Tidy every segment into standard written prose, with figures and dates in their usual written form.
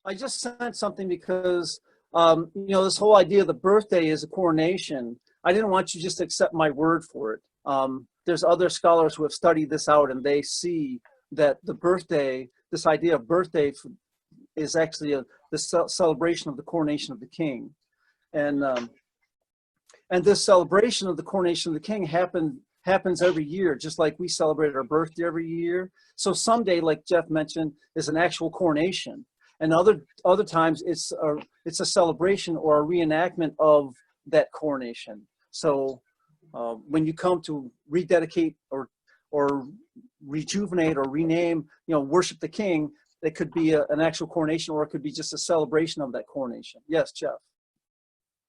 I just sent something because, you know, this whole idea of the birthday is a coronation. I didn't want you just to accept my word for it. There's other scholars who have studied this out, and they see that the birthday, this idea of birthday, is actually the celebration of the coronation of the king. And this celebration of the coronation of the king happens every year, just like we celebrate our birthday every year. So someday, like Jeff mentioned, is an actual coronation. And other times it's a celebration or a reenactment of that coronation. So when you come to rededicate or rejuvenate or rename, you know, worship the king, it could be an actual coronation, or it could be just a celebration of that coronation. Yes, Jeff.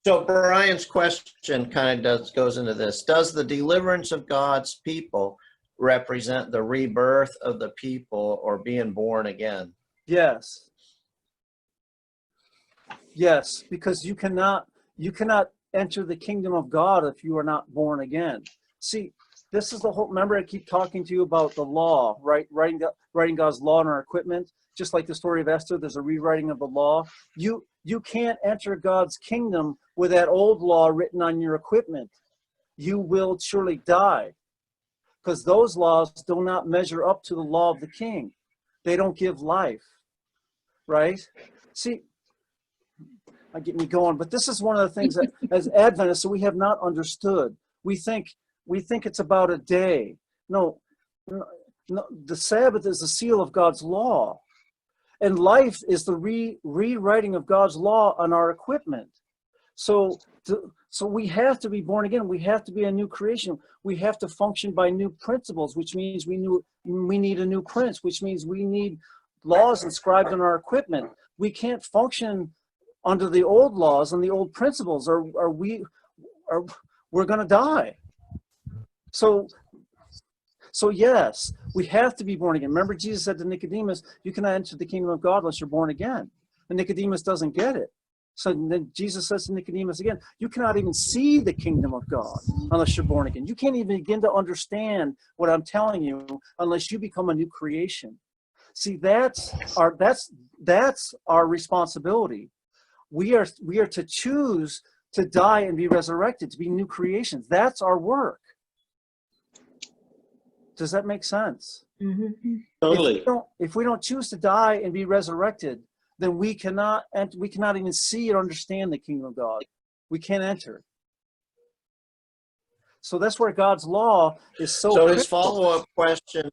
So Brian's question kind of goes into this. Does the deliverance of God's people represent the rebirth of the people or being born again? Yes. Yes, because you cannot enter the kingdom of God if you are not born again. See, this is the whole, remember I keep talking to you about the law, right? Writing God's law in our equipment. Just like the story of Esther, there's a rewriting of the law. You can't enter God's kingdom with that old law written on your equipment. You will surely die, because those laws do not measure up to the law of the king. They don't give life, right? See, I get me going, but this is one of the things that as Adventists, we have not understood. We think it's about a day. No, the Sabbath is the seal of God's law. And life is the rewriting of God's law on our equipment. So we have to be born again. We have to be a new creation. We have to function by new principles, which means we need a new prince, which means we need laws inscribed on our equipment. We can't function under the old laws and the old principles, or we're going to die. So yes, we have to be born again. Remember, Jesus said to Nicodemus, you cannot enter the kingdom of God unless you're born again. And Nicodemus doesn't get it. So then Jesus says to Nicodemus again, you cannot even see the kingdom of God unless you're born again. You can't even begin to understand what I'm telling you unless you become a new creation. See, that's our responsibility. We are to choose to die and be resurrected, to be new creations. That's our work. Does that make sense? Mm-hmm. Totally. If we don't choose to die and be resurrected, then we cannot even see or understand the kingdom of God. We can't enter. So that's where God's law is so. So his follow-up question.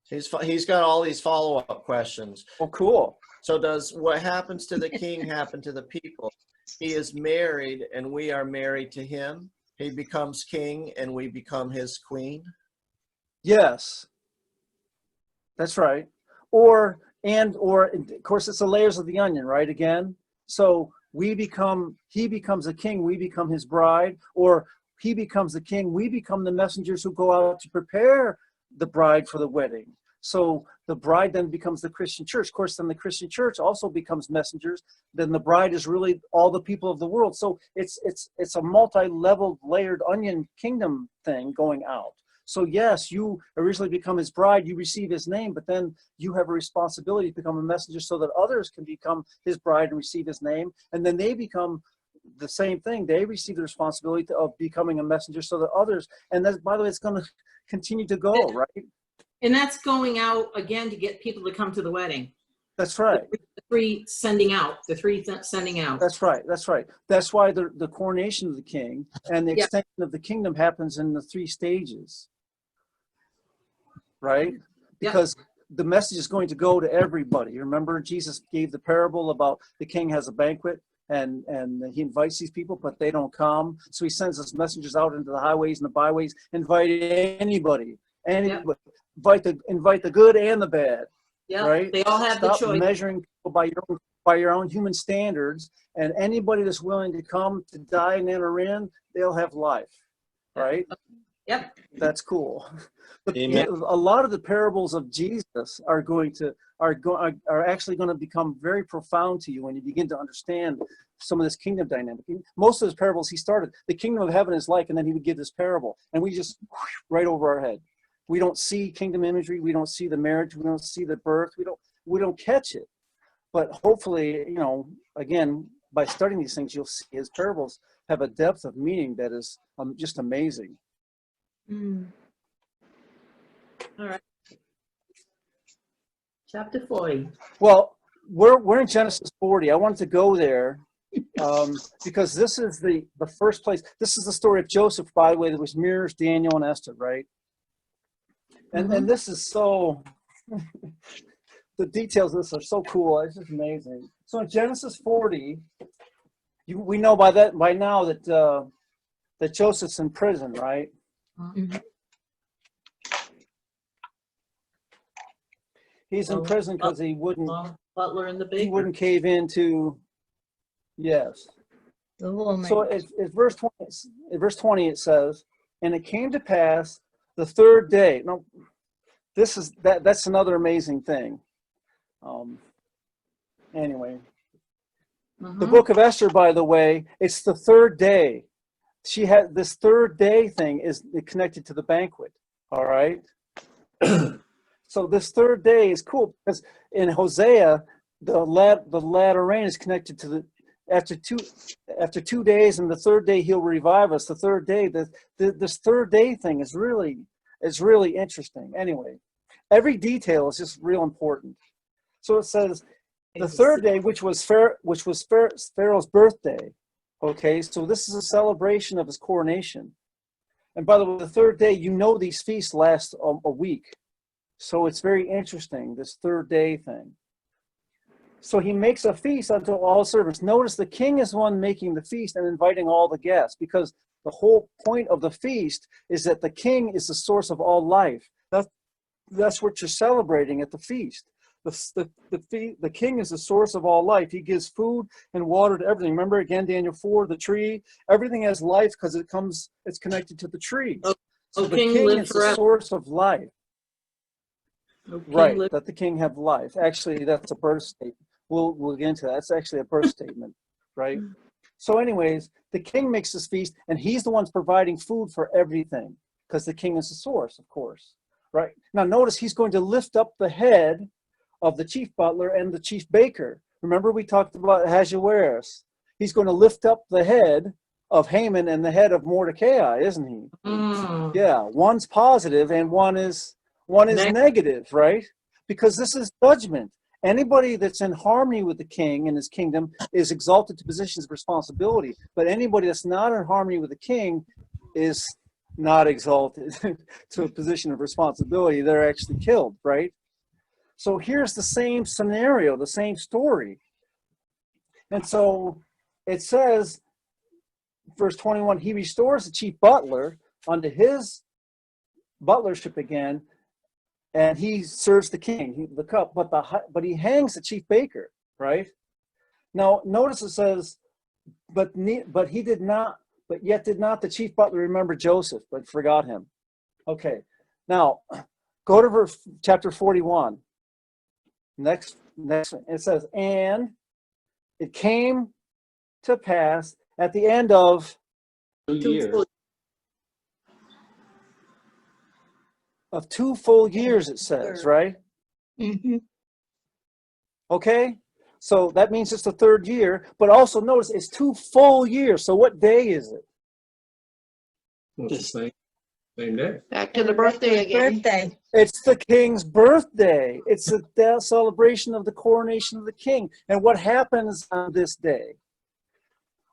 He's got all these follow-up questions. Oh, cool. So does what happens to the king happen to the people? He is married and we are married to him. He becomes king and we become his queen. Yes, that's right. Or of course it's the layers of the onion, right? Again, so he becomes a king, we become his bride, or he becomes the king, we become the messengers who go out to prepare the bride for the wedding. So the bride then becomes the Christian church. Of course, then the Christian church also becomes messengers. Then the bride is really all the people of the world. So it's a multi-leveled, layered onion kingdom thing going out. So yes, you originally become his bride, you receive his name, but then you have a responsibility to become a messenger so that others can become his bride and receive his name. And then they become the same thing. They receive the responsibility of becoming a messenger so that others, and that's, by the way, it's going to continue to go, right? And that's going out again to get people to come to the wedding. That's right. The three sending out. That's right. That's right. That's why the coronation of the king and the extension of the kingdom happens in the 3 stages. Right? Because the message is going to go to everybody. Remember, Jesus gave the parable about the king has a banquet and he invites these people, but they don't come. So he sends his messengers out into the highways and the byways, invite anybody. Invite the good and the bad. Yeah, right? They all have Stop the choice. Measuring people by your own human standards, and anybody that's willing to come to die and enter in, they'll have life. Right? Yep. That's cool. But Amen. a lot of the parables of Jesus are actually going to become very profound to you when you begin to understand some of this kingdom dynamic. Most of his parables, he started, the kingdom of heaven is like, and then he would give this parable, and we just right over our head. We don't see kingdom imagery. We don't see the marriage. We don't see the birth. we don't catch it. But hopefully, again, by studying these things, you'll see his parables have a depth of meaning that is just amazing. All right. Chapter 40. Well, we're in Genesis 40. I wanted to go there because this is the first place. This is the story of Joseph, by the way, that was mirrors Daniel and Esther, right? And this is so, the details of this are so cool. It's just amazing. So in Genesis 40, we know by now that Joseph's in prison, right? He's in prison because he wouldn't. Butler and the baker. He wouldn't cave into. Yes. The woman. So at verse 20 it says, and it came to pass the third day. Now, that's another amazing thing. Anyway, the book of Esther, by the way, it's the third day. She had this third day thing is connected to the banquet. All right. So this third day is cool because in Hosea, the latter rain is connected to the after 2 days, and the third day he'll revive us. The third day, this third day thing is really interesting. Anyway, every detail is just real important. So it says the third day, which was Pharaoh's birthday. Okay, so this is a celebration of his coronation. And by the way, the third day, these feasts last a week. So it's very interesting, this third day thing. So he makes a feast unto all servants. Notice the king is one making the feast and inviting all the guests, because the whole point of the feast is that the king is the source of all life. That's what you're celebrating at the feast. The king is the source of all life. He gives food and water to everything. Remember again, Daniel 4, the tree, everything has life because it's connected to the tree. So the king is the source of life. Right, that the king have life. Actually, that's a birth statement. We'll get into that. That's actually a birth statement, right? So anyways, the king makes this feast, and he's the one providing food for everything because the king is the source, of course, right? Now notice he's going to lift up the head of the chief butler and the chief baker. Remember we talked about Ahasuerus. He's going to lift up the head of Haman and the head of Mordecai, isn't he? Yeah, one's positive and one is negative, right? Because this is judgment. Anybody that's in harmony with the king and his kingdom is exalted to positions of responsibility. But anybody that's not in harmony with the king is not exalted to a position of responsibility. They're actually killed, right? So here's the same scenario, the same story. And so it says, verse 21, he restores the chief butler unto his butlership again, and he serves the king, the cup, but he hangs the chief baker, right? Now notice it says, but yet did not the chief butler remember Joseph, but forgot him. Okay, now go to chapter 41. Next, it says, and it came to pass at the end of 2 years. Of 2 full years, it says, right? Okay, so that means it's the third year, but also notice it's 2 full years. So what day is it? It's the same day. Back to the birthday again. It's the king's birthday. It's the celebration of the coronation of the king. And what happens on this day?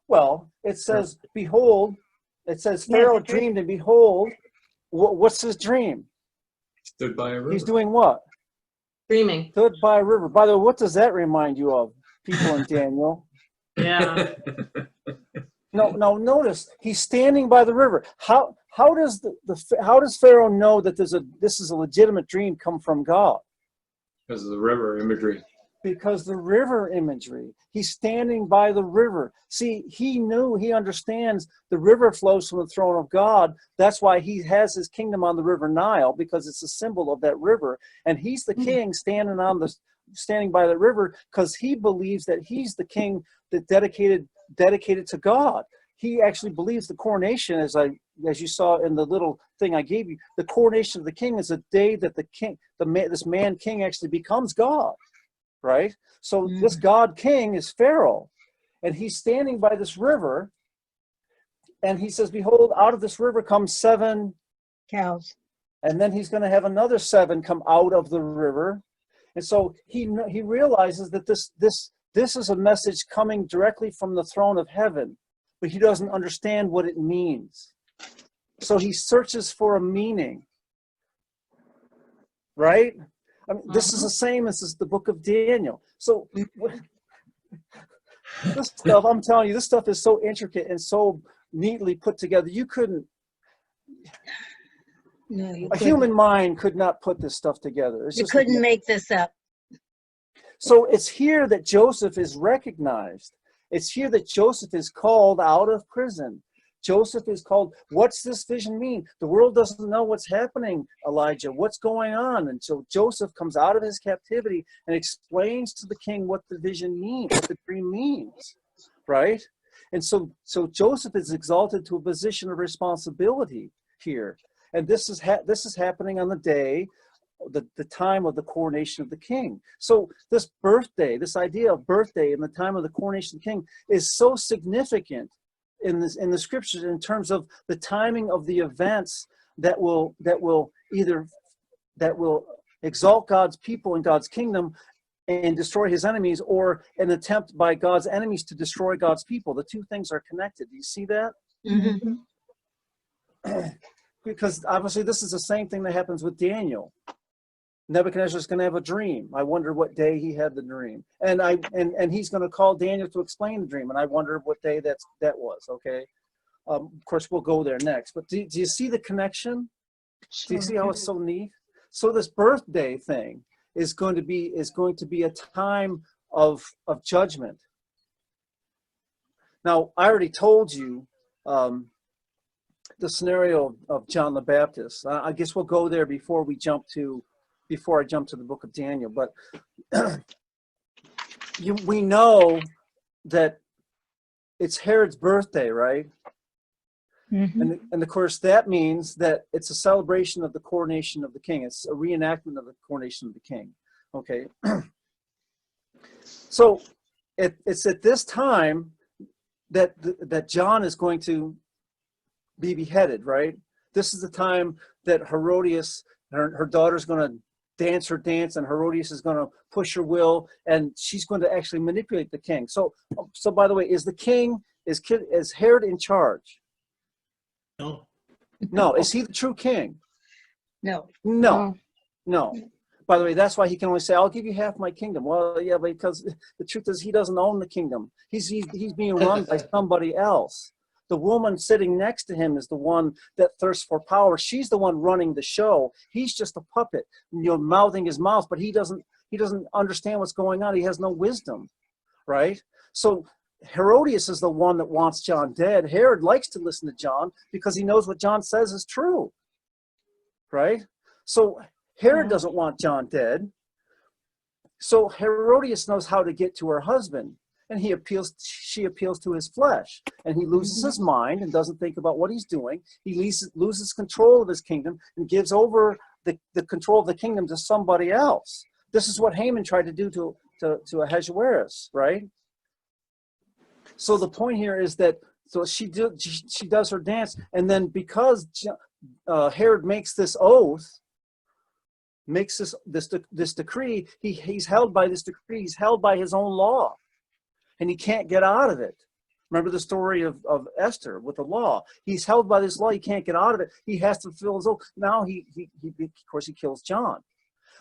Well, it says, behold, it says Pharaoh dreamed, and behold, what's his dream? Stood by a river. He's doing what? Dreaming. Stood by a river. By the way, what does that remind you of, people in Daniel? Yeah. No, notice he's standing by the river. How does Pharaoh know that this is a legitimate dream come from God? Because of the river imagery. Because the river imagery. He's standing by the river. See, he understands the river flows from the throne of God. That's why he has his kingdom on the river Nile, because it's a symbol of that river. And he's the king standing by the river because he believes that he's the king that dedicated to God. He actually believes the coronation, as you saw in the little thing I gave you, the coronation of the king is a day that this man king actually becomes God. right? So this God king is Pharaoh, and he's standing by this river, and he says, behold, out of this river comes 7, Cows. and then he's going to have another 7 come out of the river. And so he realizes that this is a message coming directly from the throne of heaven, but he doesn't understand what it means. So he searches for a meaning, right? I mean, this is the same as the book of Daniel. So this stuff, I'm telling you, this stuff is so intricate and so neatly put together. You couldn't, No, you a couldn't. human mind could not put this stuff together. It's You just, couldn't make this up. so it's here that Joseph is recognized. It's here that Joseph is called out of prison. Joseph is called. What's this vision mean? The world doesn't know what's happening, Elijah. What's going on? And so Joseph comes out of his captivity and explains to the king what the vision means, what the dream means, right? And so Joseph is exalted to a position of responsibility here. And this is happening on the day, the time of the coronation of the king. So this birthday, this idea of birthday in the time of the coronation of the king is so significant in the scriptures in terms of the timing of the events that will exalt God's people and God's kingdom and destroy his enemies, or an attempt by God's enemies to destroy God's people. The two things are connected. Do you see that? Mm-hmm. Because obviously this is the same thing that happens with Daniel. Nebuchadnezzar is going to have a dream. I wonder what day he had the dream, and he's going to call Daniel to explain the dream, and I wonder what day that was. Okay, of course we'll go there next. But do you see the connection? Do you see how it's so neat? So this birthday thing is going to be a time of judgment. Now I already told you the scenario of John the Baptist. I guess we'll go there before I jump to the book of Daniel. But we know that it's Herod's birthday, right? Mm-hmm. And of course that means that it's a celebration of the coronation of the king. It's a reenactment of the coronation of the king. Okay. So it's at this time that John is going to be beheaded, right? This is the time that Herodias, her daughter's going to dance her dance, and Herodias is going to push her will, and she's going to actually manipulate the king. So by the way, is Herod in charge? No. No. Is he the true king? No. No. By the way, that's why he can only say, I'll give you half my kingdom. Well, yeah, because the truth is he doesn't own the kingdom. He's being run by somebody else. The woman sitting next to him is the one that thirsts for power. She's the one running the show. He's just a puppet, mouthing his mouth, but he doesn't understand what's going on. He has no wisdom, right? So Herodias is the one that wants John dead. Herod likes to listen to John because he knows what John says is true, right? So Herod doesn't want John dead. So Herodias knows how to get to her husband. And she appeals to his flesh, and he loses his mind and doesn't think about what he's doing. He loses control of his kingdom and gives over the control of the kingdom to somebody else. This is what Haman tried to do to Ahasuerus, right? So the point here is that she does her dance, and then because Herod makes this oath, makes this decree, he's held by this decree. He's held by his own law. And he can't get out of it. Remember the story of Esther with the law. He's held by this law. He can't get out of it. He has to fulfill his oath. Now he of course he kills John.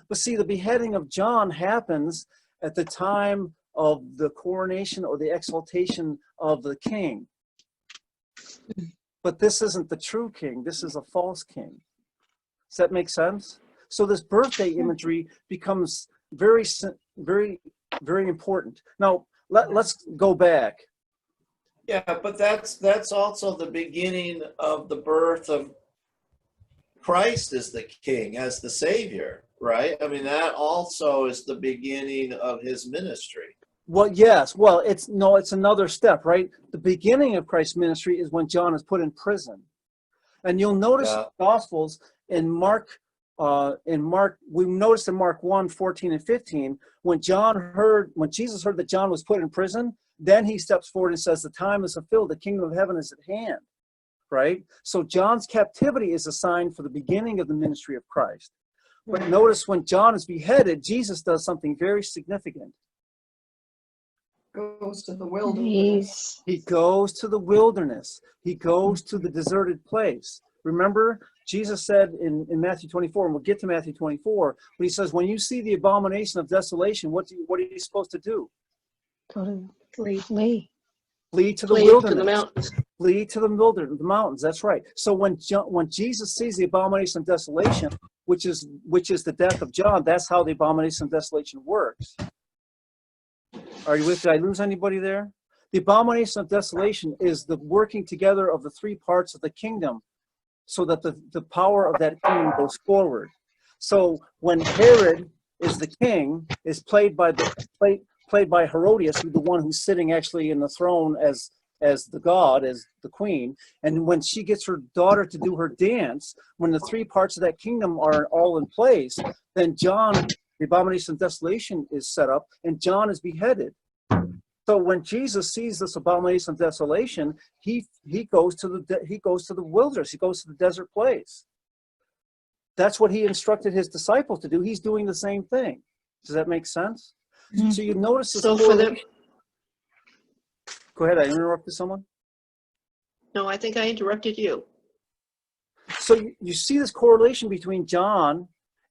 But see, the beheading of John happens at the time of the coronation or the exaltation of the king. But this isn't the true king. This is a false king. Does that make sense? So this birthday imagery becomes very, very, very important. Now, let's go back. Yeah, but that's also the beginning of the birth of Christ as the King, as the Savior, right? I mean, that also is the beginning of his ministry. Well, yes. Well, it's another step, right? The beginning of Christ's ministry is when John is put in prison. And you'll notice in the Gospels, in Mark in Mark, we noticed in Mark 1:14 and 15, when Jesus heard that John was put in prison, then he steps forward and says, the time is fulfilled, the kingdom of heaven is at hand, right? So John's captivity is a sign for the beginning of the ministry of Christ. But notice when John is beheaded, Jesus does something very significant. Goes to the wilderness. He goes to the wilderness. He goes to the deserted place. Remember, Jesus said in Matthew 24, and we'll get to Matthew 24, but he says, when you see the abomination of desolation, what are you supposed to do? Flee. Flee to the Flee wilderness. to the mountains. Flee to the wilderness, the mountains. That's right. So when Jesus sees the abomination of desolation, which is the death of John, that's how the abomination of desolation works. Are you with? Did I lose anybody there? The abomination of desolation is the working together of the three parts of the kingdom, so that the power of that kingdom goes forward. So when Herod is the king, is played by Herodias, who's the one who's sitting actually in the throne as the god, as the queen. And when she gets her daughter to do her dance, when the three parts of that kingdom are all in place, then John, the abomination of desolation, is set up, and John is beheaded. So when Jesus sees this abomination of desolation, he goes to the wilderness. He goes to the desert place. That's what he instructed his disciples to do. He's doing the same thing. Does that make sense? So you notice this. So for them, Go ahead. I interrupted someone. no, I think I interrupted you. So you see this correlation between John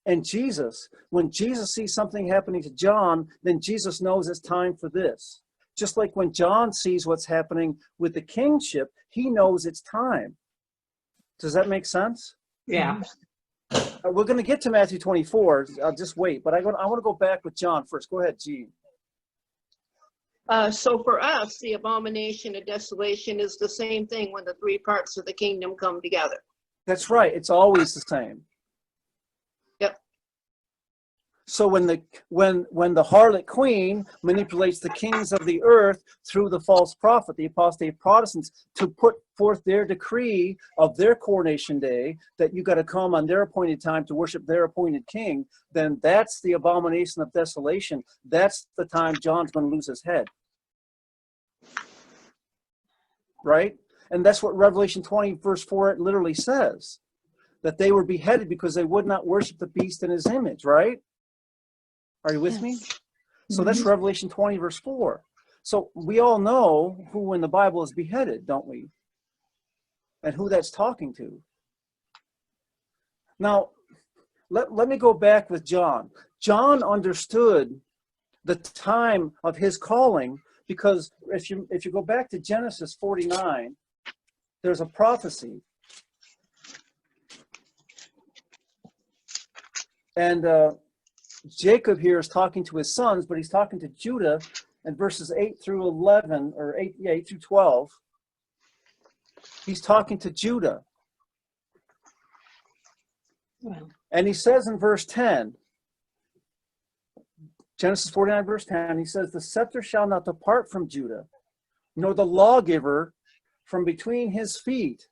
and Jesus. When Jesus sees something happening to John, then Jesus knows it's time for this. Just like when John sees what's happening with the kingship, he knows it's time. Does that make sense? Yeah. We're going to get to Matthew 24. I'll just wait. But I want to go back with John first. Go ahead, Jean. So for us, the abomination of desolation is the same thing when the three parts of the kingdom come together. That's right. It's always the same. Yep. So when the harlot queen manipulates the kings of the earth through the false prophet, the apostate Protestants, to put forth their decree of their coronation day, that you got to come on their appointed time to worship their appointed king, then that's the abomination of desolation. That's the time John's going to lose his head. Right? And that's what Revelation 20 verse 4 it literally says, that they were beheaded because they would not worship the beast in his image, right? Are you with me? So that's Revelation 20 verse 4. So we all know who in the Bible is beheaded, don't we? And who that's talking to. Now, let me go back with John. John understood the time of his calling, because if you go back to Genesis 49, there's a prophecy. And Jacob here is talking to his sons, but he's talking to Judah in verses 8 through 11, or 8 through 12. He's talking to Judah. Well, And he says in verse 10, Genesis 49 verse 10, he says, the scepter shall not depart from Judah, nor the lawgiver from between his feet,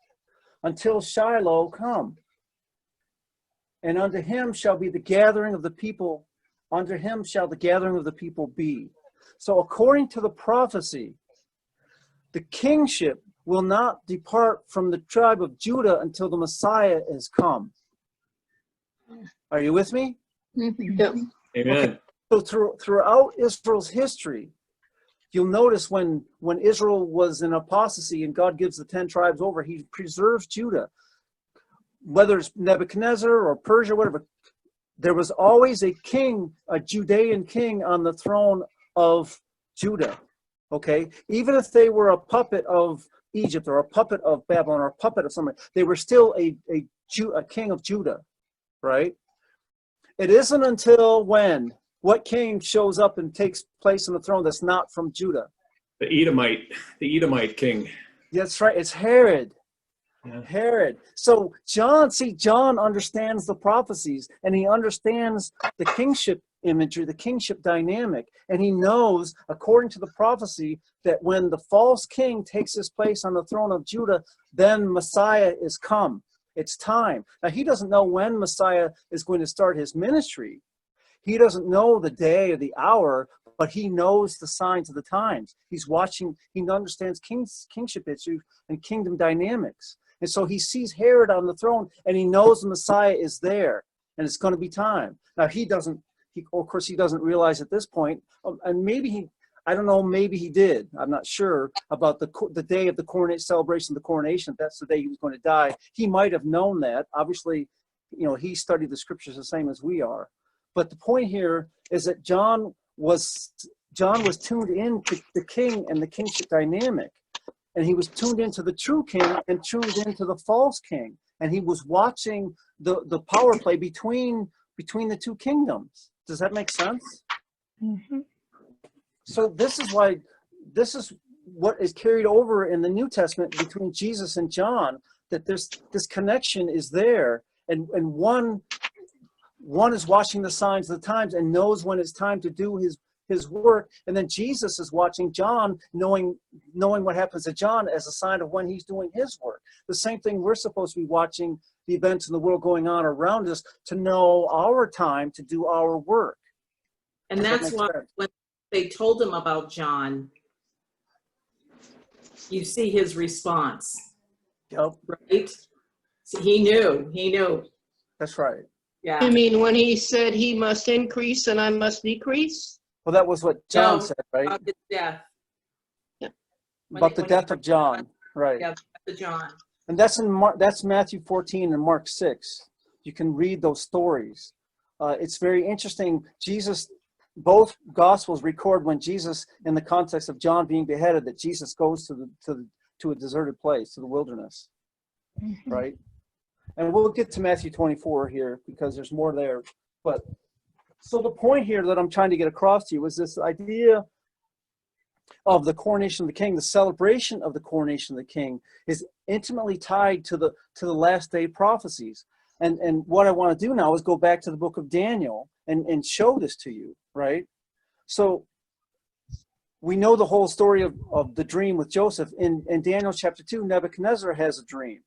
until Shiloh come. And unto him shall be the gathering of the people, unto him shall the gathering of the people be. So according to the prophecy, the kingship will not depart from the tribe of Judah until the Messiah is come. Are you with me? Yep. Amen. So throughout Israel's history, you'll notice when Israel was in apostasy and God gives the 10 tribes over, he preserves Judah. Whether it's Nebuchadnezzar or Persia, whatever, there was always a king, a Judean king on the throne of Judah. Okay? Even if they were a puppet of Egypt or a puppet of Babylon or a puppet of somebody, they were still a king of Judah, right? It isn't until what king shows up and takes place on the throne that's not from Judah? The Edomite king. That's right. It's Herod. Yeah. Herod. So John understands the prophecies, and he understands the kingship imagery, the kingship dynamic, and he knows, according to the prophecy, that when the false king takes his place on the throne of Judah, then Messiah is come. It's time. Now, he doesn't know when Messiah is going to start his ministry. He doesn't know the day or the hour, but he knows the signs of the times. He's watching, he understands kingship issues and kingdom dynamics. And so he sees Herod on the throne, and he knows the Messiah is there, and it's going to be time. Now, of course, he doesn't realize at this point, and maybe I don't know, maybe he did. I'm not sure about the day of the coronation celebration, the coronation. If that's the day he was going to die. He might have known that. Obviously, he studied the scriptures the same as we are. But the point here is that John was tuned in to the king and the kingship dynamic. And he was tuned into the true king and tuned into the false king. And he was watching the power play between the two kingdoms. Does that make sense? Mm-hmm. So this is what is carried over in the New Testament between Jesus and John, that this connection is there, and one is watching the signs of the times and knows when it's time to do his work, and then Jesus is watching John, knowing what happens to John as a sign of when he's doing his work. The same thing, we're supposed to be watching the events in the world going on around us to know our time to do our work. And that's why when they told him about John, you see his response. Yep, Right? So he knew. that's right. Yeah. You mean when he said he must increase and I must decrease? Well, that was what John No, said, right? About his death. Yeah. About the death of John, right? Yeah, the John. And that's Matthew 14 and Mark 6. You can read those stories. It's very interesting. Both Gospels record when Jesus, in the context of John being beheaded, that Jesus goes to a deserted place, to the wilderness, Mm-hmm. right? And we'll get to Matthew 24 here because there's more there. But so the point here that I'm trying to get across to you is this idea of the coronation of the king. The celebration of the coronation of the king is intimately tied to the last day prophecies. And what I want to do now is go back to the book of Daniel and show this to you, right? So we know the whole story of the dream with Joseph. In Daniel chapter 2, Nebuchadnezzar has a dream,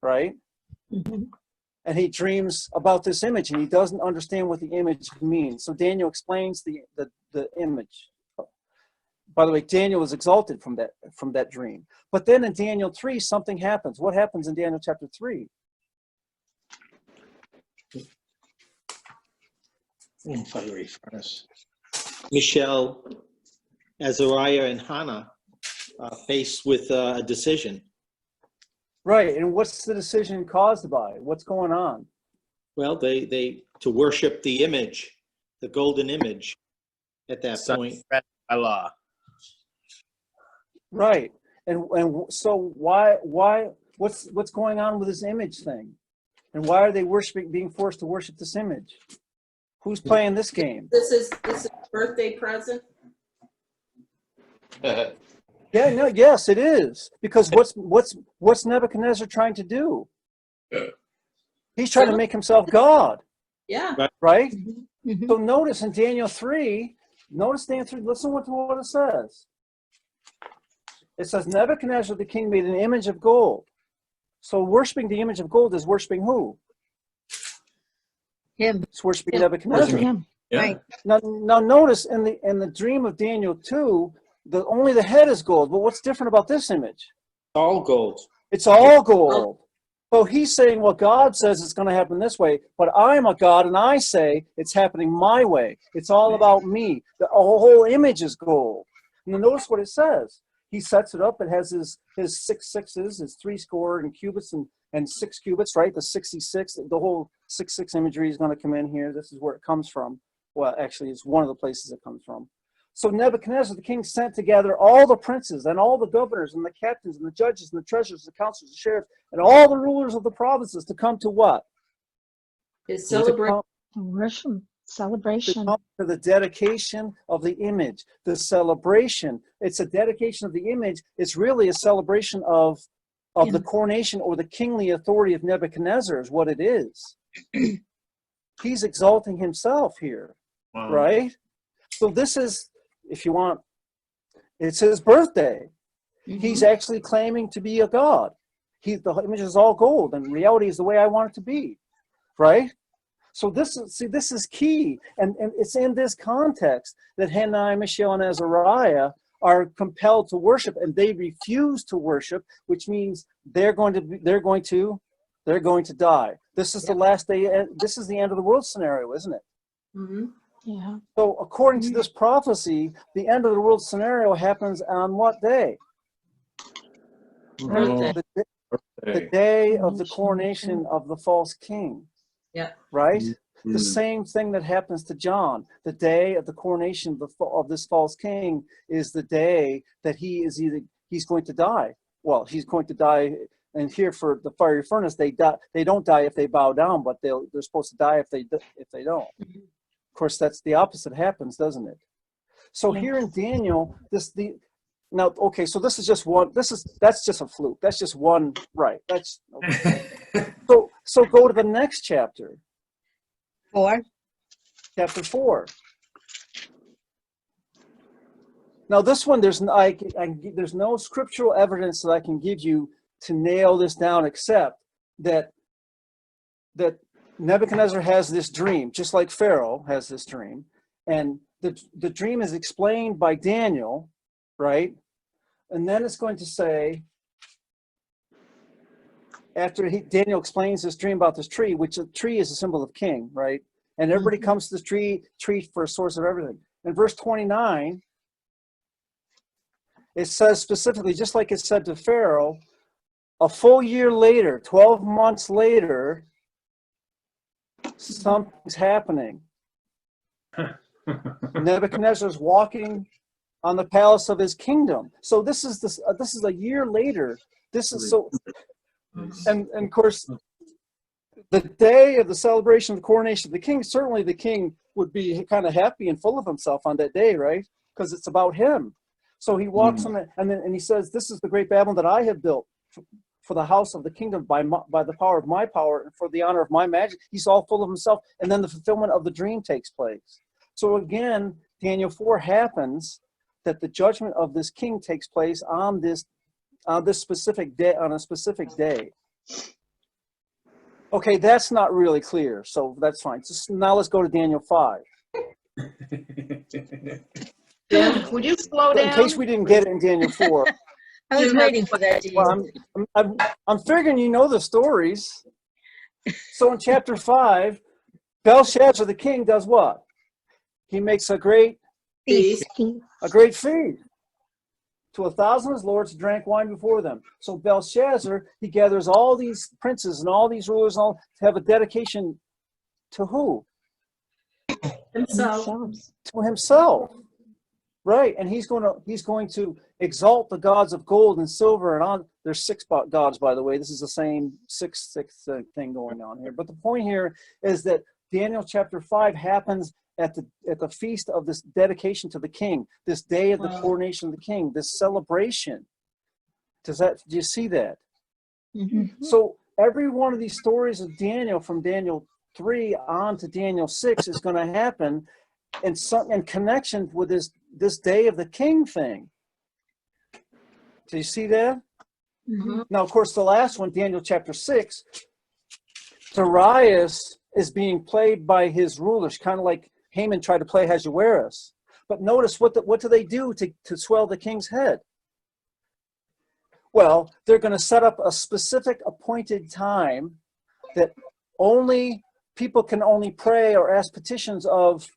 right? Mm-hmm. And he dreams about this image, and he doesn't understand what the image means. So Daniel explains the image. By the way, Daniel was exalted from that dream. But then in Daniel 3, something happens. What happens in Daniel chapter 3? Fiery furnace. Michelle, Azariah, and Hannah are faced with a decision. Right, and what's the decision caused by? What's going on? Well, they to worship the image, the golden image, at that point. By law. Right, and so why what's going on with this image thing, and why are they being forced to worship this image? Who's playing this game? This is birthday present. Yes, it is, because what's Nebuchadnezzar trying to do? He's trying to make himself God, Yeah. right? Mm-hmm. So notice in Daniel 3, listen to what it says. It says, Nebuchadnezzar the king made an image of gold. So worshiping the image of gold is worshiping who? Him. It's worshiping Yeah. Nebuchadnezzar. Him. Yeah. Right. Now notice in the dream of Daniel 2, only the head is gold. But what's different about this image? All gold. It's all gold. So he's saying, well, God says it's going to happen this way, but I'm a God and I say it's happening my way. It's all about me. The whole image is gold. And notice what it says. He sets it up. It has his 6 sixes, his 3 score and cubits and 6 cubits, right? The 66, the whole 6 imagery is going to come in here. This is where it comes from. Well, actually, it's one of the places it comes from. So Nebuchadnezzar, the king, sent together all the princes and all the governors and the captains and the judges and the treasurers, the counselors, the sheriffs, and all the rulers of the provinces to come to what? His To celebration. Worship. to Celebration. come to the dedication of the image, the celebration. It's a dedication of the image. It's really a celebration of the coronation or the kingly authority of Nebuchadnezzar is what it is. He's exalting himself here, Wow. right? So this is, if you want, it's his birthday. Mhm. He's actually claiming to be a god. The image is all gold, and reality is the way I want it to be, right? So this is key, and it's in this context that Hananiah, Mishael, and Azariah are compelled to worship, and they refuse to worship, which means they're going to die. This is the last day. This is the end of the world scenario, isn't it? Mhm. Yeah. So according to this prophecy, the end of the world scenario happens on what day? Birthday. The day of the coronation of the false king. Yeah. Right? Mm-hmm. The same thing that happens to John. The day of the coronation of this false king is the day that he's going to die. Well, he's going to die. And here for the fiery furnace, they don't die if they bow down, but they're supposed to die if they don't. Of course, that's the opposite happens, doesn't it? So here in Daniel, so this is just one. That's just a fluke. That's just one. Right. That's okay. So go to the next chapter. 4. Chapter 4. Now this one, there's no scriptural evidence that I can give you to nail this down, except that Nebuchadnezzar has this dream, just like Pharaoh has this dream, and the dream is explained by Daniel, right? And then it's going to say, after Daniel explains this dream about this tree, which a tree is a symbol of king, right? And everybody comes to this tree for a source of everything. In verse 29, it says specifically, just like it said to Pharaoh, a full year later, 12 months later, something's happening. Nebuchadnezzar's walking on the palace of his kingdom. So this is a year later. This is so, and of course, the day of the celebration of the coronation of the king, certainly the king would be kind of happy and full of himself on that day, right? Because it's about him. So he walks on it, and he says, "This is the great Babylon that I have built for the house of the kingdom by the power of my power and for the honor of my majesty." He's all full of himself, and then the fulfillment of the dream takes place. So again, Daniel 4 happens that the judgment of this king takes place on this specific day, on a specific day. Okay, that's not really clear, so that's fine. So now let's go to Daniel 5. Jim, would you slow In down? case we didn't get it in Daniel 4. I was waiting for that. Well, I'm figuring you know the stories. So in chapter 5, Belshazzar the king does what? He makes a great feast to 1,000 of his lords, drank wine before them. So Belshazzar, he gathers all these princes and all these rulers and all to have a dedication to who? Himself. To himself. Right, and he's going to exalt the gods of gold and silver and on. There's 6 gods, by the way. This is the same sixth thing going on here. But the point here is that Daniel chapter 5 happens at the feast of this dedication to the king, this day of the coronation of the king, this celebration. Do you see that? Mm-hmm. So every one of these stories of Daniel, from Daniel 3 on to Daniel 6, is going to happen in connection with this day of the king thing. Do you see that? Mm-hmm. Now, of course, the last one, Daniel chapter 6, Darius is being played by his rulers, kind of like Haman tried to play Ahasuerus. But notice what do they do to swell the king's head? Well, they're going to set up a specific appointed time that only people can only pray or ask petitions of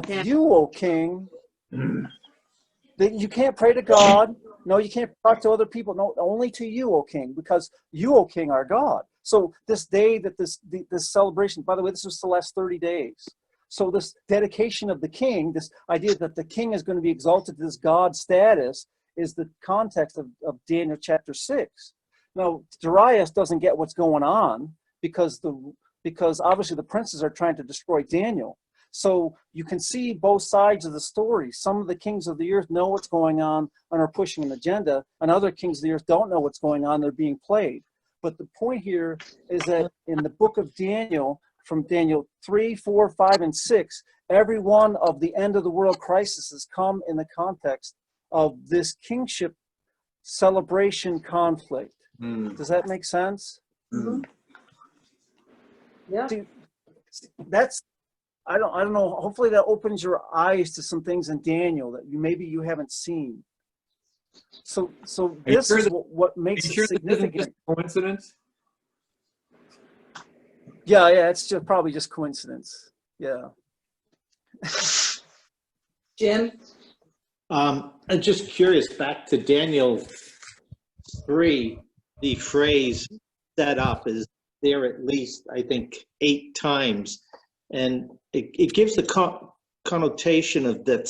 you, O king. That you can't pray to God. No, you can't talk to other people. No, only to you, O king, because you, O king, are God. So this day that this celebration, by the way, this was the last 30 days. So this dedication of the king, this idea that the king is going to be exalted to this God status, is the context of Daniel chapter 6. Now, Darius doesn't get what's going on because obviously the princes are trying to destroy Daniel. So you can see both sides of the story. Some of the kings of the earth know what's going on and are pushing an agenda, and other kings of the earth don't know what's going on. They're being played. But the point here is that in the book of Daniel, from Daniel 3, 4, 5, and 6, every one of the end of the world crises come in the context of this kingship celebration conflict. Mm. Does that make sense? Mm. Yeah. See, that's I don't know. Hopefully that opens your eyes to some things in Daniel that maybe you haven't seen. So Are you this sure is that- what Are makes you it sure this isn't just significant. a coincidence? Yeah, it's just probably just coincidence. Yeah. Jim? I'm just curious, back to Daniel 3, the phrase set up is there at least, I think, 8 times. And it gives the connotation of that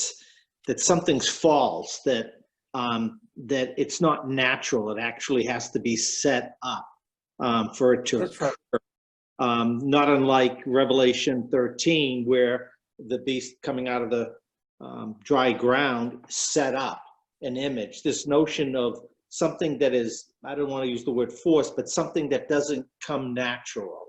something's false, that it's not natural. It actually has to be set up for it to That's right. occur. Not unlike Revelation 13, where the beast coming out of the dry ground set up an image. This notion of something that is, I don't want to use the word force, but something that doesn't come natural.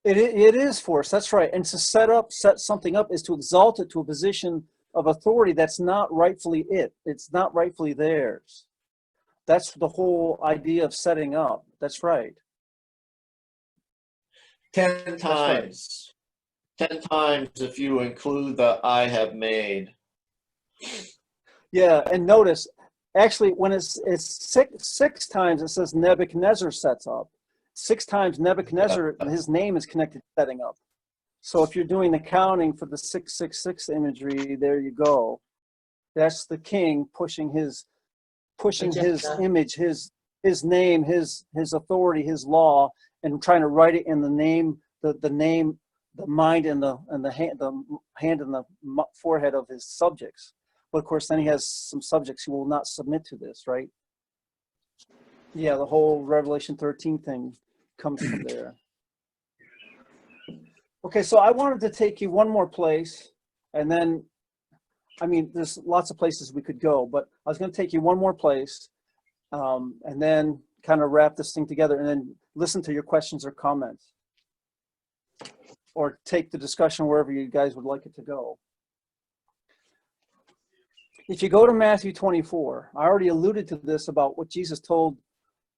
It is force. That's right. And to set something up is to exalt it to a position of authority that's not rightfully it. It's not rightfully theirs. That's the whole idea of setting up. That's right. 10 times. 10 times if you include the I have made. Yeah, and notice, actually, when it's six times, it says Nebuchadnezzar sets up. 6 times Nebuchadnezzar, his name is connected to setting up. So if you're doing the counting for the 666 imagery, there you go. That's the king pushing his Agenda. image, his name, his authority, his law, and trying to write it in the name, the name, the mind, and the hand and the forehead of his subjects. But of course, then he has some subjects who will not submit to this, right? Yeah, the whole Revelation 13 thing comes from there. Okay, so I wanted to take you one more place, and then, I mean, there's lots of places we could go, but I was going to take you one more place, and then kind of wrap this thing together, and then listen to your questions or comments, or take the discussion wherever you guys would like it to go. If you go to Matthew 24, I already alluded to this about what Jesus told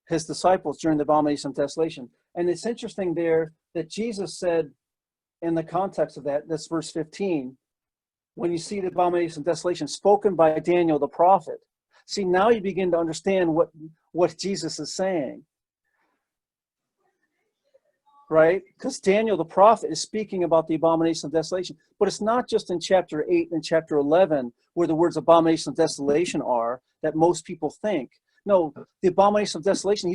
his disciples during the abomination of desolation. And it's interesting there that Jesus said, in the context of that, that's verse 15, when you see the abomination of desolation spoken by Daniel the prophet. See, now you begin to understand what Jesus is saying. Right? Because Daniel the prophet is speaking about the abomination of desolation. But it's not just in chapter 8 and chapter 11 where the words abomination of desolation are that most people think. No, the abomination of desolation,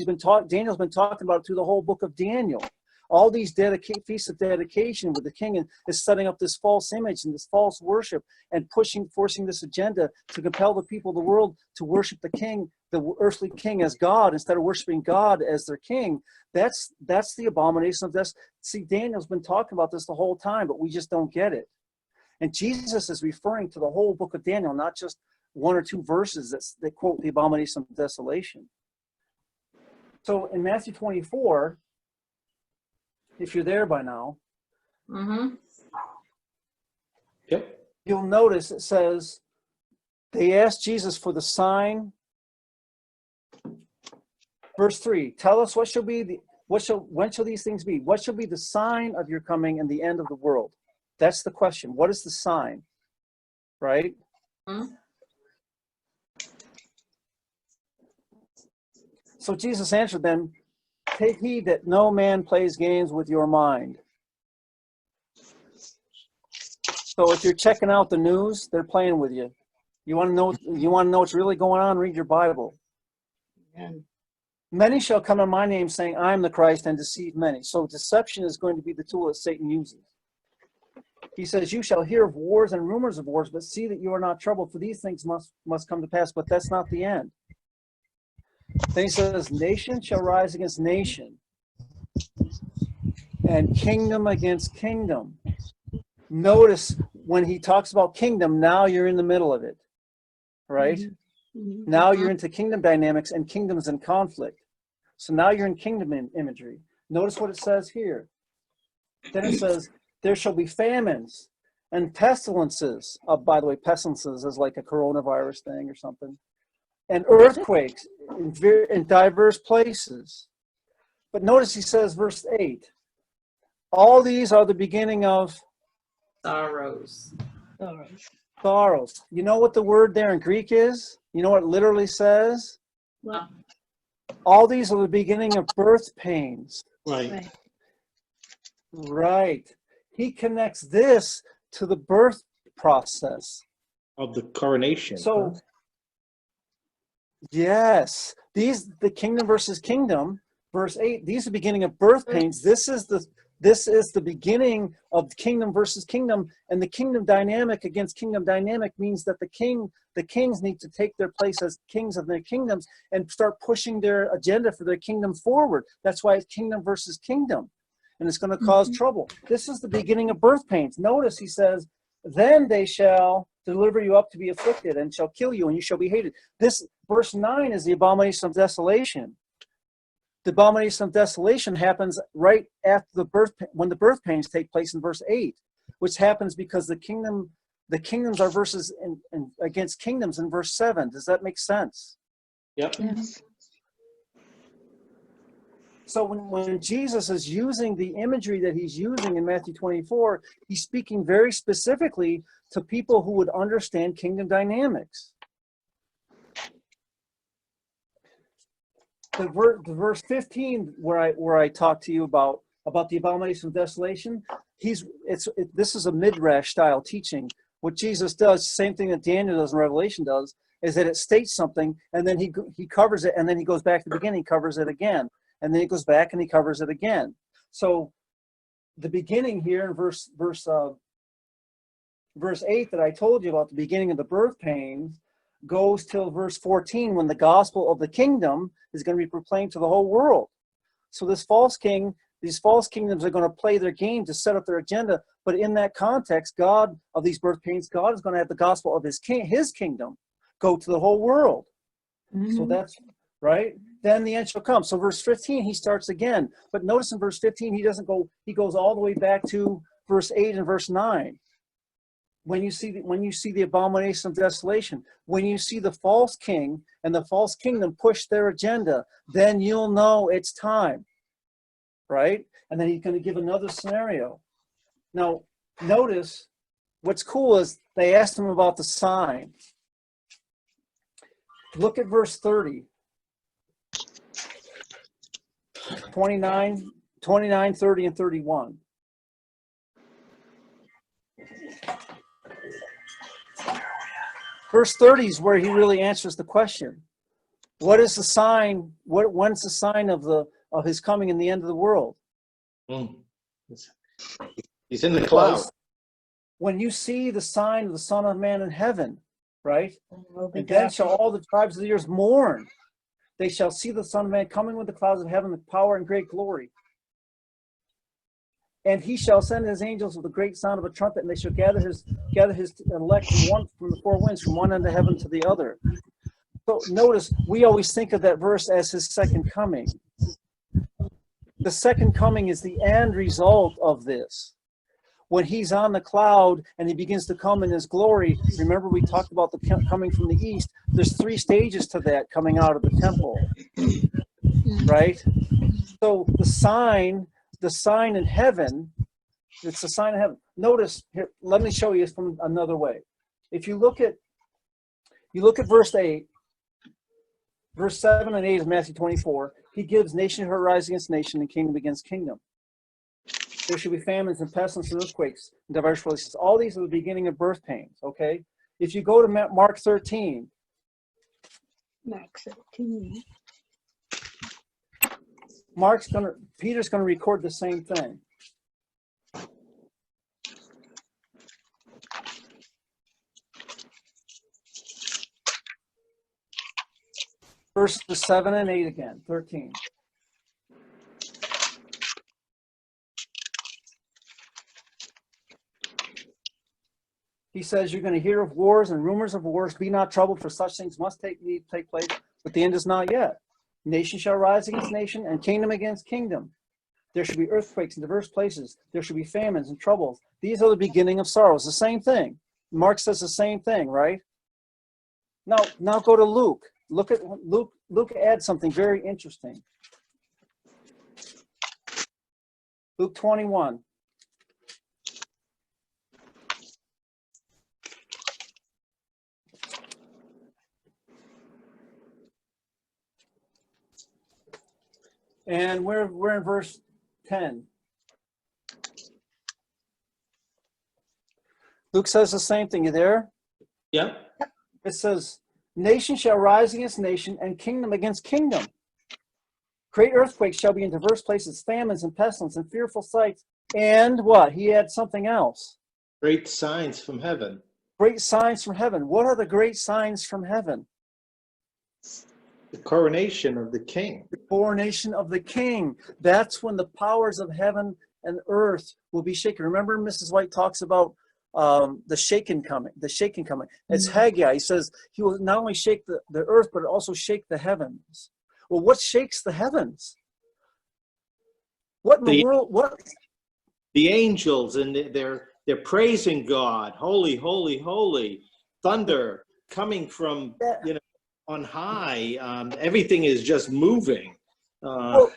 Daniel's been talking about it through the whole book of Daniel. All these feasts of dedication with the king is setting up this false image and this false worship and forcing this agenda to compel the people of the world to worship the king, the earthly king, as God instead of worshiping God as their king. That's the abomination of this. See, Daniel's been talking about this the whole time, but we just don't get it. And Jesus is referring to the whole book of Daniel, not just 1 or 2 verses that quote the abomination of desolation. So in Matthew 24, if you're there by now, Yep. you'll notice it says, they asked Jesus for the sign. Verse 3, tell us when shall these things be? What shall be the sign of your coming and the end of the world? That's the question. What is the sign? Right? So Jesus answered them, take heed that no man plays games with your mind. So if you're checking out the news, they're playing with you. You want to know what's really going on? Read your Bible. Amen. Many shall come in my name saying, I am the Christ, and deceive many. So deception is going to be the tool that Satan uses. He says, you shall hear of wars and rumors of wars, but see that you are not troubled, for these things must come to pass, but that's not the end. Then he says, nation shall rise against nation, and kingdom against kingdom. Notice when he talks about kingdom, now you're in the middle of it, right? Now you're into kingdom dynamics and kingdoms in conflict. So now you're in kingdom imagery. Notice what it says here. Then it says, there shall be famines and pestilences. By the way, pestilences is like a coronavirus thing or something. and earthquakes in diverse places. But notice he says, verse 8, all these are the beginning of Sorrows. All right. sorrows. You know what the word there in Greek is? You know what it literally says? Well, All these are the beginning of birth pains. Right. right. Right. He connects this to the birth process. Of the coronation. So, huh? yes, the kingdom versus kingdom, verse 8, these are the beginning of birth pains. This is the beginning of kingdom versus kingdom, and the kingdom dynamic against kingdom dynamic means that the kings need to take their place as kings of their kingdoms and start pushing their agenda for their kingdom forward. That's why it's kingdom versus kingdom, and it's going to cause trouble. This is the beginning of birth pains. Notice he says, then they shall deliver you up to be afflicted and shall kill you and you shall be hated. This verse 9 is the abomination of desolation. The abomination of desolation happens right after the birth, when the birth pains take place in verse 8, which happens because the kingdoms are versus against kingdoms in verse 7. Does that make sense? Yep. Yes. So when Jesus is using the imagery that he's using in Matthew 24, he's speaking very specifically to people who would understand kingdom dynamics. The verse 15, where I talk to you about the abomination of desolation, this is a midrash style teaching. What Jesus does, same thing that Daniel does and Revelation does, is that it states something and then he covers it, and then he goes back to the beginning, covers it again, and then he goes back and he covers it again. So the beginning here in verse 8 that I told you about, the beginning of the birth pains, goes till verse 14 when the gospel of the kingdom is going to be proclaimed to the whole world. So these false kingdoms are going to play their game to set up their agenda, but in that context, God of these birth pains, God is going to have the gospel of his kingdom go to the whole world. So that's right. Then the end shall come. So verse 15, he starts again. But notice in verse 15, he goes all the way back to verse 8 and verse 9. When you see the abomination of desolation, when you see the false king and the false kingdom push their agenda, then you'll know it's time. Right? And then he's going to give another scenario. Now, notice what's cool is they asked him about the sign. Look at verse 30. 29, 30, and 31. Verse 30 is where he really answers the question. What is the sign? When's the sign of his coming in the end of the world? He's in the cloud. When you see the sign of the Son of Man in heaven, right? And then shall all the tribes of the earth mourn. They shall see the Son of Man coming with the clouds of heaven with power and great glory. And he shall send his angels with a great sound of a trumpet, and they shall gather his elect from the four winds, from one end of heaven to the other. So notice, we always think of that verse as his second coming. The second coming is the end result of this. When he's on the cloud and he begins to come in his glory, remember we talked about the coming from the east. There's 3 stages to that coming out of the temple, right? So the sign in heaven, it's the sign of heaven. Notice here, let me show you from another way. If you look at verse 8, verse 7 and 8 of Matthew 24, he gives nation shall rise against nation and kingdom against kingdom. There should be famines and pestilence and earthquakes and diverse places. All these are the beginning of birth pains, okay? If you go to Mark 13. Mark 13. Peter's gonna record the same thing. Verses 7 and 8 again, 13. He says, you're going to hear of wars and rumors of wars. Be not troubled, for such things must take place, but the end is not yet. Nation shall rise against nation, and kingdom against kingdom. There should be earthquakes in diverse places. There should be famines and troubles. These are the beginning of sorrows. The same thing. Mark says the same thing, right? Now go to Luke. Look at Luke. Luke adds something very interesting. Luke 21. And we're in verse 10. Luke says the same thing. You there? Yep. It says, nation shall rise against nation and kingdom against kingdom. Great earthquakes shall be in diverse places, famines and pestilence and fearful sights. And what? He had something else. Great signs from heaven. Great signs from heaven. What are the great signs from heaven? The coronation of the king. The coronation of the king. That's when the powers of heaven and earth will be shaken. Remember, Mrs. White talks about the shaking coming. It's Haggai. He says he will not only shake the earth, but also shake the heavens. Well, what shakes the heavens? What in the world? What? The angels, and they're praising God. Holy, holy, holy. Thunder coming from, on high. Everything is just moving. Well,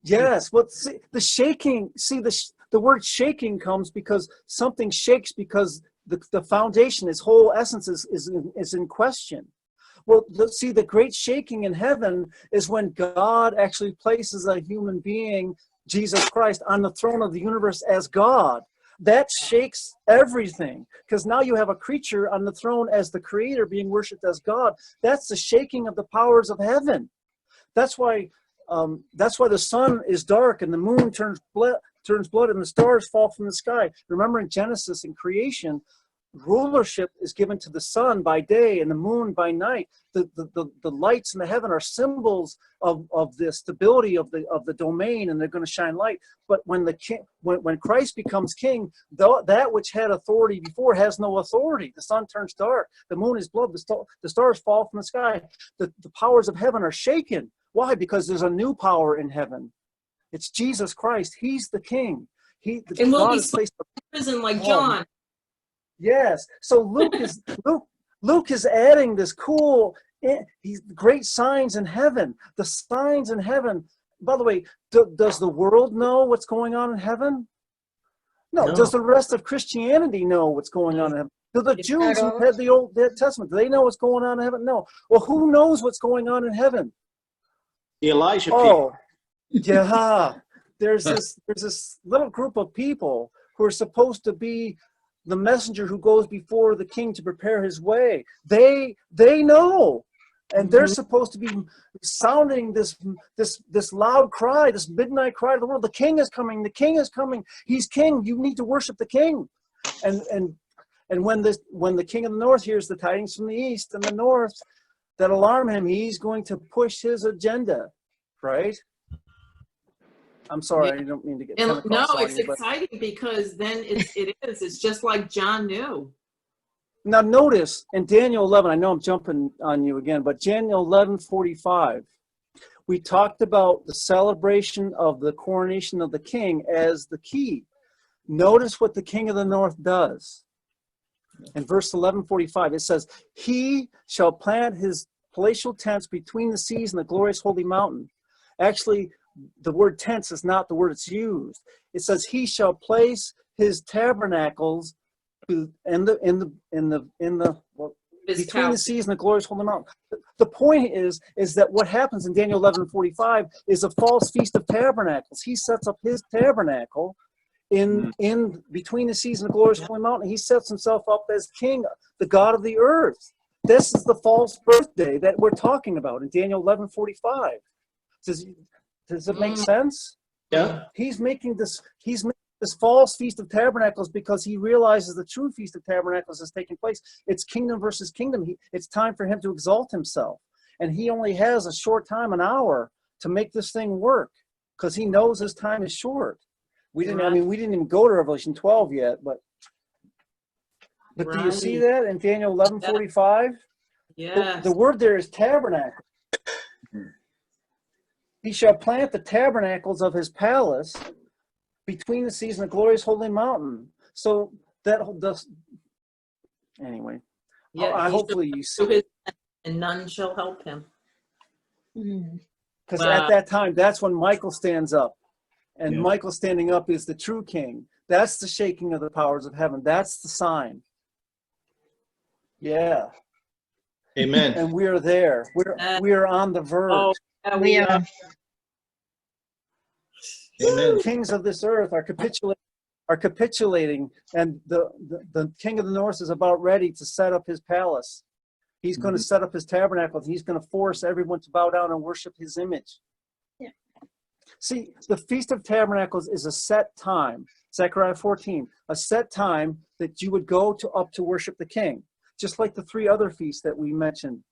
yes. Well, see, the shaking. See, the word shaking comes because something shakes because the foundation, its whole essence is in question. Well, see, the great shaking in heaven is when God actually places a human being, Jesus Christ, on the throne of the universe as God. That shakes everything, because now you have a creature on the throne as the creator being worshipped as God. That's the shaking of the powers of heaven. That's why the sun is dark and the moon turns blood and the stars fall from the sky. Remember, in Genesis, in creation, rulership is given to the sun by day and the moon by night. The lights in the heaven are symbols of the stability of the domain, and they're going to shine light. But when when Christ becomes king, that which had authority before has no authority. The sun turns dark, the moon is blood, the stars fall from the sky. The powers of heaven are shaken. Why? Because there's a new power in heaven. It's Jesus Christ. He's the king. And will God be has placed in prison like John. Yes. So Luke is adding this cool, these great signs in heaven. The signs in heaven. By the way, does the world know what's going on in heaven? No. Does the rest of Christianity know what's going on in heaven? Do the Jews who had the Old Testament, do they know what's going on in heaven? No. Well, who knows what's going on in heaven? The Elijah people. Yeah. There's this little group of people who are supposed to be the messenger who goes before the king to prepare his way. They know, and they're supposed to be sounding this loud cry, this midnight cry to the world. The king is coming. The king is coming. He's king. You need to worship the king. And when the king of the north hears the tidings from the east and the north that alarm him, he's going to push his agenda, right? I'm sorry, I don't mean to get And no, Pentecostal on it's you, but exciting because then it's just like John knew. now notice in Daniel 11, I know I'm jumping on you again, but Daniel 11:45, we talked about the celebration of the coronation of the king as the key. Notice what the king of the north does. In verse 11:45, it says, he shall plant his palatial tents between the seas and the glorious holy mountain. Actually, the word tents is not the word it's used. It says he shall place his tabernacles between the seas and the glorious holy mountain. The point is that what happens in Daniel 11:45 is a false feast of tabernacles. He sets up his tabernacle in between the seas and the glorious holy mountain. He sets himself up as king, the God of the earth. This is the false birthday that we're talking about in Daniel 11:45. Does it make sense? Yeah. He's making this false feast of tabernacles because he realizes the true feast of tabernacles is taking place. It's kingdom versus kingdom. It's time for him to exalt himself, and he only has a short time, an hour, to make this thing work because he knows his time is short. We didn't even go to Revelation 12 yet, but do you see that in Daniel 11:45? Yes. The word there is tabernacle. He shall plant the tabernacles of his palace between the seas and the glorious holy mountain. So that does anyway. Yeah, Hopefully you see. and none shall help him. Mm. Because Wow. at that time, that's when Michael stands up. And Yeah. Michael standing up is the true king. That's the shaking of the powers of heaven. That's the sign. Yeah. Amen. And we're there. We're on the verge. Oh, yeah, We are. Amen. Kings of this earth are capitulating, and the king of the north is about ready to set up his palace. He's going to set up his tabernacle. He's going to force everyone to bow down and worship his image. Yeah. See, the Feast of Tabernacles is a set time. Zechariah 14, a set time that you would go up to worship the king. Just like the three other feasts that we mentioned,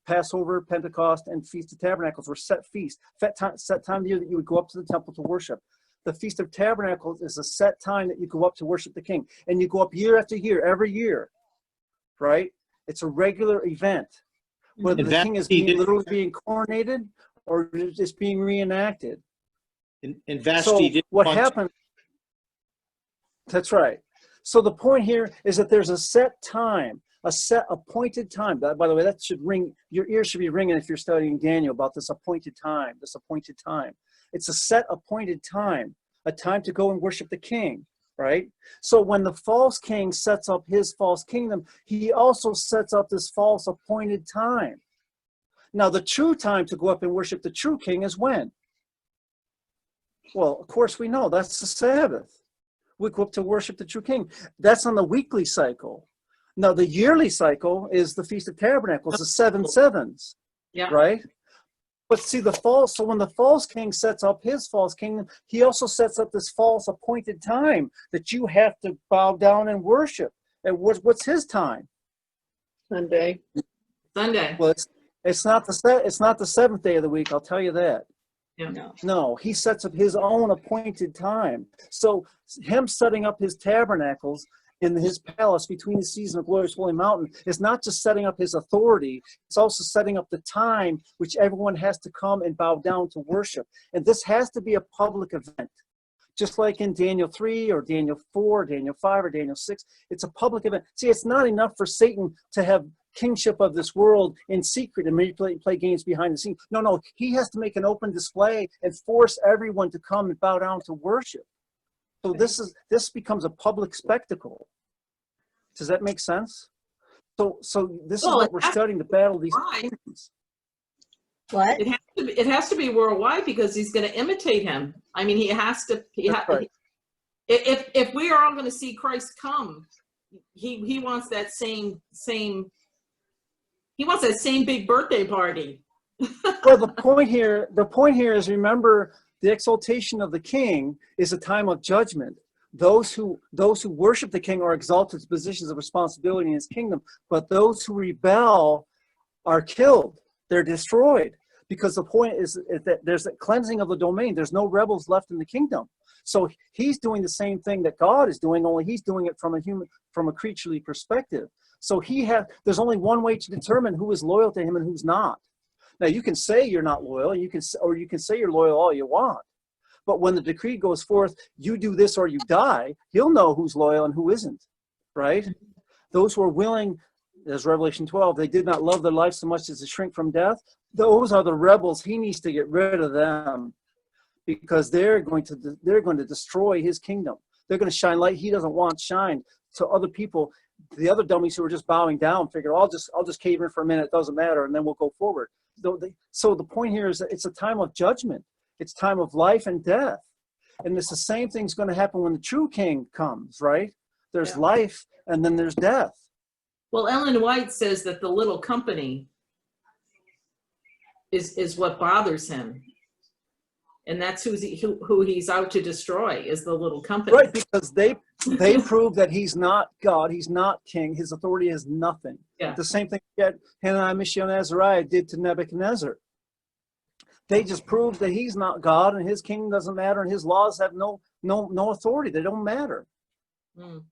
Passover, Pentecost, and Feast of Tabernacles were set feasts, set time of the year that you would go up to the temple to worship. The Feast of Tabernacles is a set time that you go up to worship the king. And you go up year after year, every year, right? It's a regular event. Whether And the king is Vashti literally being coronated or just being reenacted. and Vashti So didn't what want happened? That's right. So the point here is that there's a set time, a set appointed time. By the way, that should ring, your ears should be ringing if you're studying Daniel about this appointed time, this appointed time. It's a set appointed time, a time to go and worship the king, right? So when the false king sets up his false kingdom, he also sets up this false appointed time. Now, the true time to go up and worship the true king is when? Well, of course we know, that's the Sabbath. We go up to worship the true king. That's on the weekly cycle. Now, the yearly cycle is the Feast of Tabernacles, the 7 sevens, Yeah. right? But see, so when the false king sets up his false kingdom, he also sets up this false appointed time that you have to bow down and worship. And what's his time? Sunday. Sunday. Well, it's not the seventh day of the week, I'll tell you that. No. No, he sets up his own appointed time. So him setting up his tabernacles in his palace between the seas and the glorious holy mountain is not just setting up his authority, it's also setting up the time which everyone has to come and bow down to worship. And this has to be a public event. Just like in Daniel 3 or Daniel 4, Daniel 5 or Daniel 6, it's a public event. See, it's not enough for Satan to have kingship of this world in secret and manipulate, play games behind the scenes. No, he has to make an open display and force everyone to come and bow down to worship. So this becomes a public spectacle. Does that make sense? So this is what we're studying, the battle of these kingdoms. What? It has to be worldwide because he's going to imitate him. I mean, he has to. That's right. If we are all going to see Christ come, he wants that same. He wants that same big birthday party. Well, the point here is, remember, the exaltation of the king is a time of judgment. Those who worship the king are exalted to positions of responsibility in his kingdom, but those who rebel are killed. They're destroyed. Because the point is that there's a cleansing of the domain. There's no rebels left in the kingdom. So he's doing the same thing that God is doing, only he's doing it from a creaturely perspective. So there's only one way to determine who is loyal to him and who's not. Now, you can say you're not loyal, or you can say you're loyal all you want. But when the decree goes forth, you do this or you die, he'll know who's loyal and who isn't, right? Those who are willing, as Revelation 12, they did not love their life so much as to shrink from death. Those are the rebels. He needs to get rid of them because they're going to destroy his kingdom. They're going to shine light he doesn't want shined to other people. The other dummies who are just bowing down figure, I'll just cave in for a minute, it doesn't matter, and then we'll go forward. So the point here is that it's a time of judgment. It's time of life and death. And it's the same thing's going to happen when the true king comes, right? There's life and then there's death. Well, Ellen White says that the little company is what bothers him. And that's who he's out to destroy, is the little company. Right, because they prove that he's not God, he's not king, his authority is nothing. Yeah. The same thing that Hananiah, Mishael, and Azariah did to Nebuchadnezzar. They just proved that he's not God and his kingdom doesn't matter and his laws have no authority. They don't matter. Mm.